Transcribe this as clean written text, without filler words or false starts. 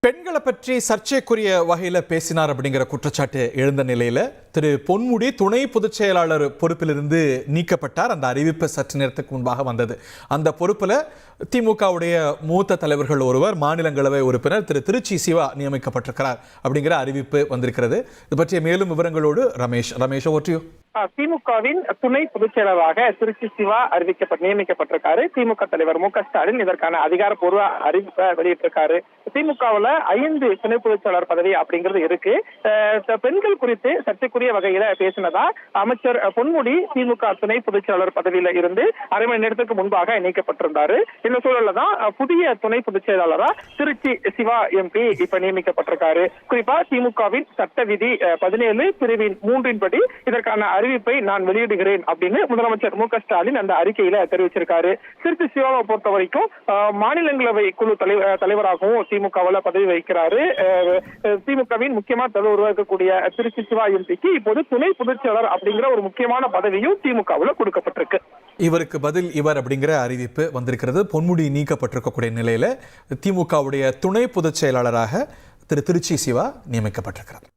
பெண்களை பற்றி சர்ச்சைக்குரிய வகையில் பேசினார் அப்படிங்கிற குற்றச்சாட்டு எழுந்த நிலையில் திரு பொன்முடி துணை பொதுச் செயலாளர் பொறுப்பிலிருந்து நீக்கப்பட்டார். அந்த அறிவிப்பு சற்று நேரத்துக்கு முன்பாக வந்தது. அந்த பொறுப்பில் திமுகவுடைய மூத்த தலைவர்கள் ஒருவர் மாநிலங்களவை உறுப்பினர் திரு திருச்சி சிவா நியமிக்கப்பட்டிருக்கிறார் அப்படிங்கிற அறிவிப்பு வந்திருக்கிறது. இது பற்றிய மேலும் விவரங்களோடு ரமேஷ் ஓட்டியோ. திமுகவின் துணை பொதுச் செயலராக திருச்சி சிவா நியமிக்கப்பட்டிருக்காரு. திமுக தலைவர் மு க ஸ்டாலின் இதற்கான அதிகாரப்பூர்வ அறிவிப்பை வெளியிட்டிருக்காரு. திமுகவுல 5 துணை பொதுச் செயலர் பதவி அப்படிங்கிறது இருக்கு. பெண்கள் குறித்து சர்ச்சைக்குரிய வகையில பேசினதா அமைச்சர் பொன்முடி திமுக துணை பொதுச் செயலர் பதவியில இருந்து அரை மணி நேரத்துக்கு முன்பாக நீக்கப்பட்டிருந்தாரு. இந்த சூழல்ல தான் புதிய துணை பொதுச் செயலாளரா திருச்சி சிவா எம்பி இப்ப நியமிக்கப்பட்டிருக்காரு. குறிப்பா திமுகவின் சட்ட விதி 17 பிரிவின் 3 படி இதற்கான அறிவிப்பை நான் வெளியிடுகிறேன் அப்படின்னு முதலமைச்சர் மு க ஸ்டாலின் அந்த அறிக்கையில தெரிவிச்சிருக்காரு. திருச்சி சிவாவை பொறுத்த வரைக்கும் மாநிலங்களவை குழு தலைவராகவும் திமுகவில் பதவி வகிக்கிறாரு. திமுகவின் முக்கியமான தலைவர் உருவாக்கக்கூடிய திருச்சி சிவா எம்பிக்கு இப்போது துணை பொதுச் செயலர் அப்படிங்கிற ஒரு முக்கியமான பதவியும் திமுகவில் கொடுக்கப்பட்டிருக்கு. இவருக்கு பதில் இவர் அப்படிங்கிற அறிவிப்பு வந்திருக்கிறது. பொன்முடி நீக்கப்பட்டிருக்கக்கூடிய நிலையில திமுகவுடைய துணை பொதுச் செயலாளராக திரு திருச்சி சிவா நியமிக்கப்பட்டிருக்கிறார்.